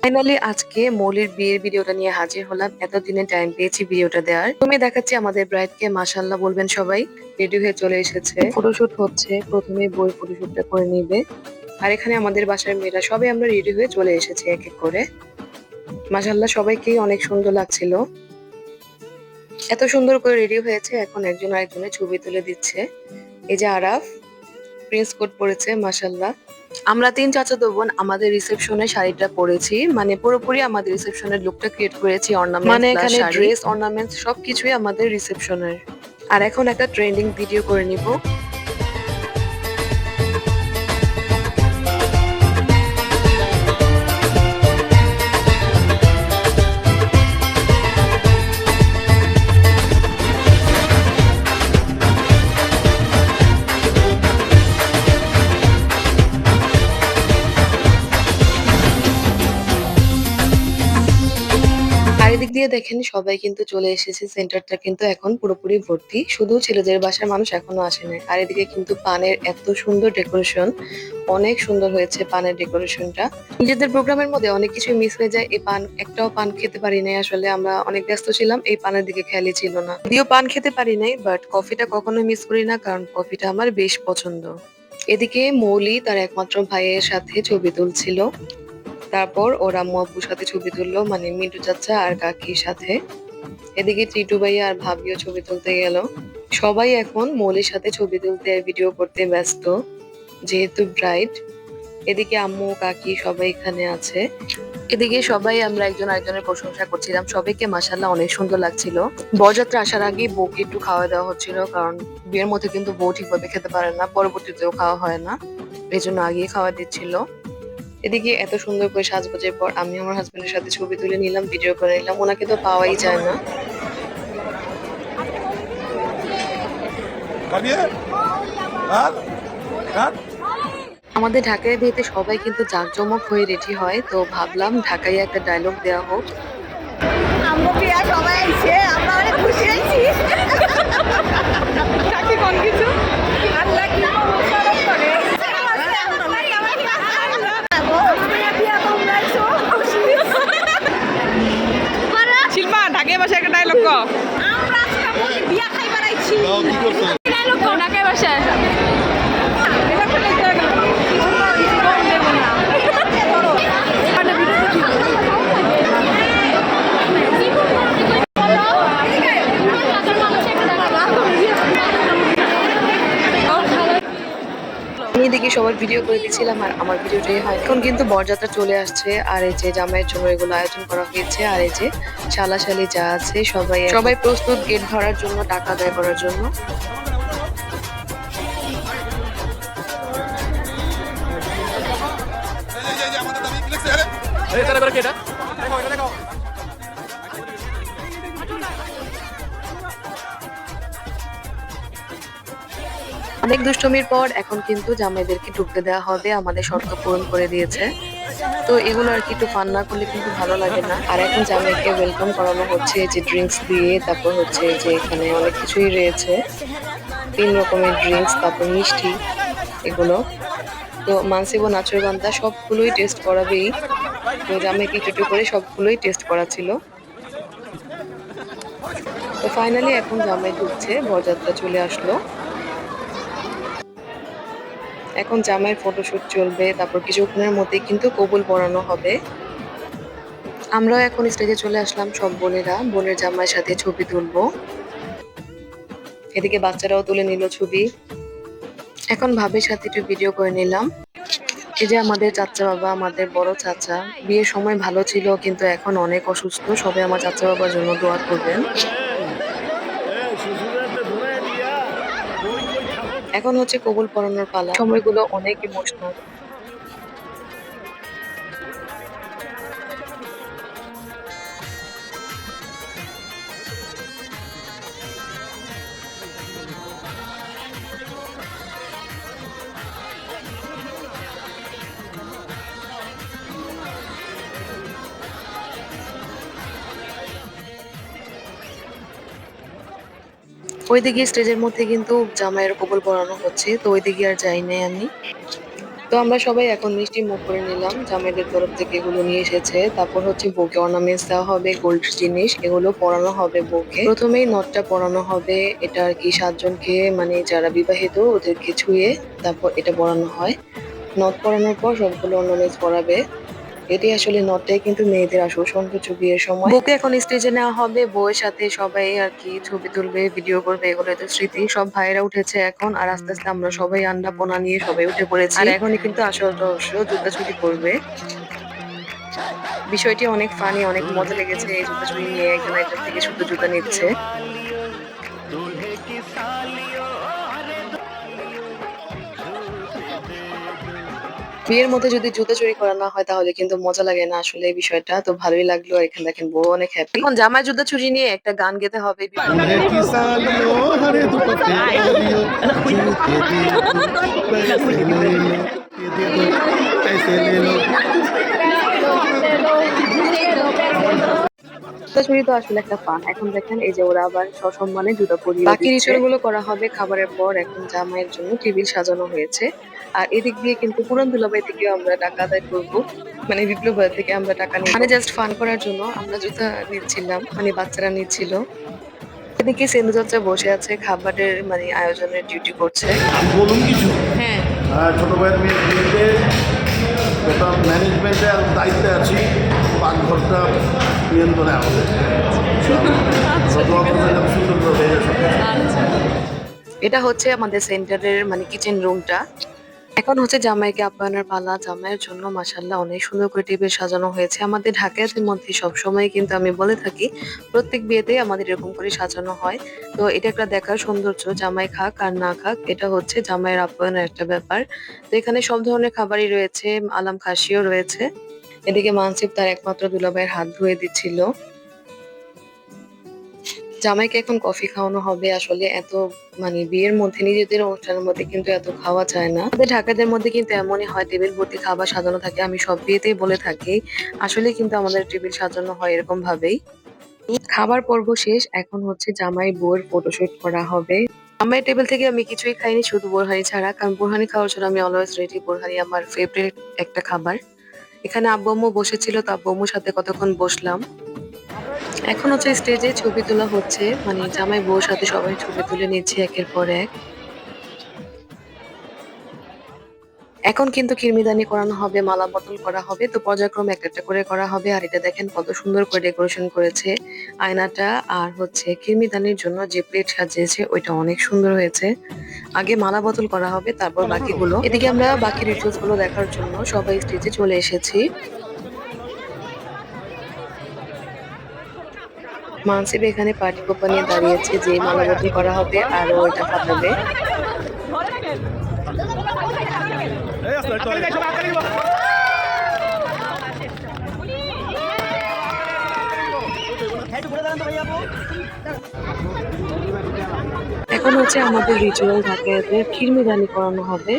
Finally আজকে মৌলির বিয়ের ভিডিওটা নিয়ে হাজির হলাম। এতদিনে টাইম পেয়েছি ভিডিওটা দেওয়ার। তুমি দেখাচ্ছি আমাদের ব্রাইডকে, মাশাআল্লাহ বলবেন সবাই। রেডি হয়ে চলে এসেছে, ফটোশুট হচ্ছে। প্রথমে বই ফটোশুটটা করে নিবে। আর এখানে আমাদের বাসার মেয়েরা সবাই আমরা রেডি হয়ে চলে এসেছি এক এক করে। মাশাআল্লাহ সবাইকেই অনেক সুন্দর লাগছিল। এত সুন্দর করে রেডি হয়েছে, এখন একজন আরেকজনের ছবি তুলে দিচ্ছে। এই যে আরাফ প্রিন্স কোট পরেছে, মাশাআল্লাহ। আমরা তিন চাচাতো বোন আমাদের রিসেপশনে শাড়িটা পরেছি, মানে পুরোপুরি আমাদের রিসেপশনের লুকটা ক্রিয়েট করেছি। অর্নামেন্টস মানে এখানে ড্রেস, অর্নামেন্টস সবকিছুই আমাদের রিসেপশনের। আর এখন একটা ট্রেন্ডিং ভিডিও করে নিব। আর এদিক দিয়ে দেখেন সবাই কিন্তু চলে এসেছে। সেন্টারটা কিন্তু এখন পুরোপুরি ভর্তি, শুধু ছেলেদের বাসার মানুষ এখনো আসে নাই। আর এদিকে কিন্তু পানের এত সুন্দর ডেকোরেশন, অনেক সুন্দর হয়েছে পানের ডেকোরেশনটা। নিজেদের প্রোগ্রামের মধ্যে অনেক কিছু মিস হয়ে যায়। এই পান, একটাও পান খেতে পারি নাই আসলে, আমরা অনেক ব্যস্ত ছিলাম, এই পানের দিকে খেয়ালই ছিল না। যদিও পান খেতে পারি নাই, বাট কফিটা কখনোই মিস করি না, কারণ কফিটা আমার বেশ পছন্দ। এদিকে মৌলি তার একমাত্র ভাইয়ের সাথে ছবি তুলছিল। তারপর ওর আম্মু আব্বুর সাথে ছবি তুললো, মানে মিন্টু চাচা আর কাকির সাথে। এদিকে টিটু ভাইয়া আর ভাবিও ছবি তুলতে গেল। সবাই এখন মৌলির সাথে ছবি তুলতে, ভিডিও করতে ব্যস্ত, যেহেতু ব্রাইড। এদিকে আম্মু কাকি সবাই এখানে আছে। এদিকে সবাই আমরা একজন আরেকজনের প্রশংসা করছিলাম। সবাইকে মাশাআল্লাহ অনেক সুন্দর লাগছিল। বরযাত্রা আসার আগে বউকে একটু খাওয়া দেওয়া হচ্ছিল, কারণ বিয়ের মধ্যে কিন্তু বউ ঠিকভাবে খেতে পারে না, পরবর্তীতেও খাওয়া হয় না, এই জন্য আগেই খাওয়া দিচ্ছিল। এদিকে এত সুন্দর করে সাজগোজের পর আমি আমার হাজবেন্ডের সাথে ছবি তুলে নিলাম, ভিডিও করে নিলাম। ওনাকে তো পাওয়াই যায় না। আমাদের ঢাকায় বিয়েতে সবাই কিন্তু জাঁকজমক হয়ে রেডি হয়, তো ভাবলাম ঢাকায় একটা ডায়লগ দেওয়া হোক। আমরা প্রিয়া সবাই আইছে, আমরা অনেক খুশি হয়েছি। কাকি কোন কিছু আল্লাহ কি মোশারফ করে। শিল্পা ঢাকায় বসে একটা ডায়লগ কও। আমরা আজকে বিয়া খাইবার আইছি। ডায়লগ কও ঢাকায় বসে। এদিকে সবার ভিডিও করে দিচ্ছিলাম, আর আমার ভিডিওটাই হয়। এখন কিন্তু বরযাত্রা চলে আসছে, আর এই যে জামাইয়ের জন্য এগুলো আয়োজন করা হয়েছে। আর এই যে শালাশালি যা আছে সবাই সবাই প্রস্তুত গেট ধরার জন্য, টাকা আদায় করার জন্য। অনেক দুষ্টমির পর এখন কিন্তু জামাইদেরকে ঢুকতে দেওয়া হবে, আমাদের শর্ত পূরণ করে দিয়েছে। তো এগুলো আর কি একটু ফান না করলে কিন্তু ভালো লাগে না। আর এখন জামাইকে ওয়েলকাম করানো হচ্ছে, যে ড্রিঙ্কস দিয়ে, তারপর হচ্ছে যে এখানে অনেক কিছুই রয়েছে, 3 রকমের ড্রিঙ্কস, তারপর মিষ্টি, এগুলো। তো মানসিবো নাচরবান্ধা সবগুলোই টেস্ট করাবেই। তো জামাইকে একটু করে সবগুলোই টেস্ট করা ছিল। তো ফাইনালি এখন জামাই ঢুকছে, বরযাত্রা চলে আসলো। এখন জামাইয়ের ফটোশুট চলবে, তারপর কিছুক্ষণের মধ্যে কিন্তু কবুল পড়ানো হবে। আমরাও এখন স্টেজে চলে আসলাম, সব বোনেরা বোনের জামাইয়ের সাথে ছবি তুলবো। এদিকে বাচ্চারাও তুলে নিল ছবি। এখন ভাবির সাথে একটু ভিডিও করে নিলাম। এই যে আমাদের চাচা বাবা, আমাদের বড় চাচা, বিয়ের সময় ভালো ছিল, কিন্তু এখন অনেক অসুস্থ। সবাই আমার চাচা বাবার জন্য দোয়া করবেন। এখন হচ্ছে কবুল পড়ানোর পালা। সময়গুলো অনেক ইমোশনাল। ওইদিকে স্টেজের মধ্যে কিন্তু জামাইয়ের কবুল পড়ানো হচ্ছে, তো ওইদিকে আর যাই নাই আমি। তো আমরা সবাই এখন মিষ্টি মুখ করে নিলাম, জামাইদের তরফ থেকে এগুলো নিয়ে এসেছে। তারপর হচ্ছে বউকে অর্নামেন্টস দেওয়া হবে, গোল্ড জিনিস এগুলো পরানো হবে বউকে। প্রথমেই নথটা পরানো হবে, এটা আর কি 7 জনকে মানে যারা বিবাহিত ওদেরকে ছুঁয়ে তারপর এটা পরানো হয়। নথ পরানোর পর সবগুলো অর্নামেন্টস পরাবে। এটি আসলে নথটাই কিন্তু মেয়েদের আসল সৌন্দর্য বিয়ের সময়। বউকে এখন স্টেজে নেওয়া হবে, বউয়ের সাথে সবাই আর কি ছবি তুলবে, ভিডিও করবে, এগুলো তো স্মৃতি। সব ভাইয়েরা উঠেছে এখন, আর আস্তে আস্তে আমরা সবাই আন্ডা পোনা নিয়ে সবাই উঠে পড়েছি। আর এখনই কিন্তু আসল রহস্য, জুতাচুরি করবে। বিষয়টি অনেক ফানি, অনেক মজা লেগেছে। এই জুতাচুরি নিয়ে একজন একজন থেকে শুধু জুতা নিচ্ছে। বিয়ের মধ্যে যদি জুতো চুরি করা না হয় তাহলে কিন্তু মজা লাগে না আসলে এই বিষয়টা। তো ভালোই লাগলো। আর এখানে দেখেন বউ অনেক হ্যাপি। এখন জামাই জুতো চুরি নিয়ে একটা গান গেতে হবে। दूल्हे की सालियो हरे दुपट्टे वालियो जूते दे दो पैसे ले लो জুতো চুরি তো আসলে একটা ফান। এখন দেখেন এই যে ওরা আবার সসম্মানে জুতো পরিয়ে বাকি রিচুয়াল গুলো করা হবে খাবারের পর। এখন জামাইয়ের জন্য টেবিল সাজানো হয়েছে। আর এদিক দিয়ে কিন্তু পুরান দুলাভাই থেকেও আমরা টাকা আদায় করবো, মানে বিপ্লব ভাই থেকে আমরা টাকা নিই, মানে জাস্ট ফান করার জন্য আমরা জুতা নিচ্ছিলাম, মানে বাচ্চারা নিচ্ছিল। এদিকে সেন্দু চাচা বসে আছে, খাবারের মানে আয়োজনের ডিউটি করছে। বলুন কিছু হ্যাঁ ছোট ভাইয়ের মেয়ের বিয়েতে ওটা ম্যানেজমেন্টে আর দায়িত্বে আছি পাকঘরটা নিয়ন্ত্রণে আমাদের সুন্দর করে হয়ে যাবে। এটা হচ্ছে আমাদের সেন্টারের মানে কিচেন রুমটা। এখন হচ্ছে জামাইকে আপ্যায়নের পালা। জামাইয়ের জন্য মাশাআল্লাহ অনেক সুন্দর করে টেবিল সাজানো হয়েছে। আমাদের ঢাকাইয়াতের মধ্যে সবসময় কিন্তু আমি বলে থাকি প্রত্যেক বিয়েতেই আমাদের এরকম করে সাজানো হয়। তো এটা একটা দেখার সৌন্দর্য, জামাই খাক আর না খাক এটা হচ্ছে জামাইয়ের আপ্যায়নের একটা ব্যাপার। তো এখানে সব ধরনের খাবারই রয়েছে, আলাম খাসিও রয়েছে। এদিকে মানসিব তার একমাত্র দুলাভাইয়ের হাত ধুয়ে দিচ্ছিল। জামাইকে এখন কফি খাওয়ানো হবে। আসলে এত মানে বিয়ের মধ্যে নিজেদের অনুষ্ঠানের মধ্যে কিন্তু এত খাওয়া যায় না। আমাদের ঢাকাদের মধ্যে কিন্তু এমনই হয়, টেবিল ভর্তি খাবার সাজানো থাকে। আমি সব বিয়েতেই বলে থাকি আসলে কিন্তু আমাদের টেবিল সাজানো হয় এরকম ভাবেই। খাবার পর্ব শেষ, এখন হচ্ছে জামাই বউয়ের ফটোশুট করা হবে। জামাই টেবিল থেকে আমি কিছুই খাইনি, শুধু বোরহানি ছাড়া, কারণ বোরহানি খাওয়ার জন্য আমি অলওয়েজ রেডি। বোরহানি আমার ফেভারিট একটা খাবার। এখানে আব্বু আম্মু বসেছিল, তো আব্বু আম্মুর সাথে কতক্ষণ বসলাম। এখন হচ্ছে স্টেজে ছবি তোলা হচ্ছে, মানে জামাই বউর সাথে সবাই ছবি তুলে নিচ্ছে একের পর এক। এখন কিন্তু কিরমিদানি করানো হবে, মালা বদল করা হবে। তো পর্যায়ক্রমে একটা একটা করে করা হবে। আর এটা দেখেন কত সুন্দর করে ডেকোরেশন করেছে আয়নাটা। আর হচ্ছে কিরমিদানির জন্য যে প্লেট সাজিয়েছে ওইটা অনেক সুন্দর হয়েছে। আগে মালা বদল করা হবে, তারপর বাকিগুলো। এদিকে আমরা বাকি রিচুয়ালস গুলো দেখার জন্য সবাই স্টেজে চলে এসেছি। মানসিব এখানে পার্টি কোপা নিয়ে দাঁড়িয়েছে, যে মালা বদল করা হবে আর ওইটা ফাটাবে। এখন হচ্ছে আমাদের রিচুয়াল ঢাকাইয়াতে খিরমিদানি করানো হবে।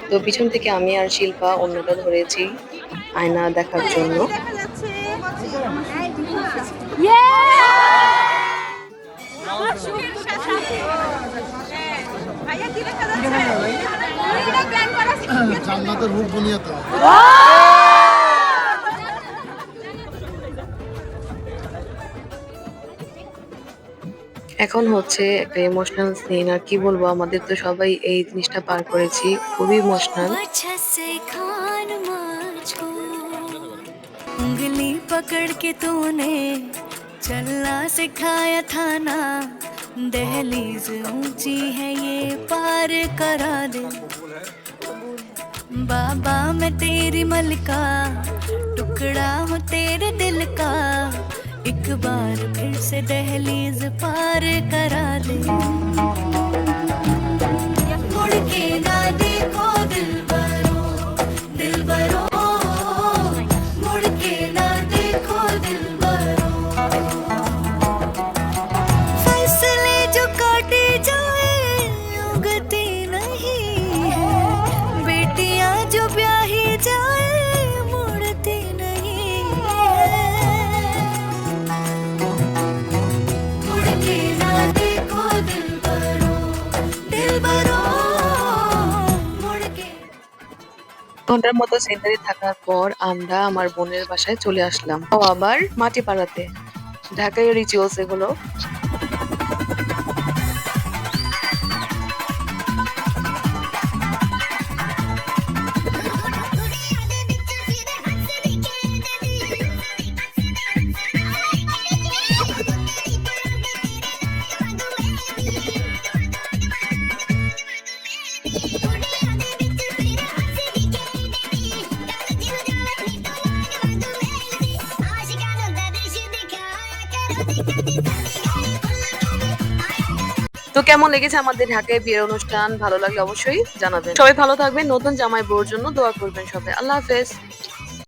তো পিছন থেকে আমি আর শিল্পা অন্যটা ধরেছি আয়না দেখার জন্য। জান্নাতের রূপ বুনিয়াতে এখন হচ্ছে একটা ইমোশনাল সিন। আর কি বলবো, আমাদের তো সবাই এই জিনিসটা পার করেছি, খুবই ইমোশনাল। उंगली पकड़ के तूने चलना सिखाया था ना, दहलीज ऊंची है ये पार करा दे। बाबा मैं तेरी मलका, टुकड़ा हूँ तेरे दिल का, एक बार फिर से दहलीज पार करा दे। ঘন্টার মতো সেন্টারে থাকার পর আমরা আমার বোনের বাসায় চলে আসলাম। ও আবার মাটি পাড়াতে। ঢাকায় রিচুয়ালস এগুলো। তো কেমন লেগেছে আমাদের ঢাকায় বিয়ের অনুষ্ঠান? ভালো লাগলে অবশ্যই জানাবেন। সবাই ভালো থাকবেন। নতুন জামাই বউর জন্য দোয়া করবেন সবাই। আল্লাহ হাফেজ।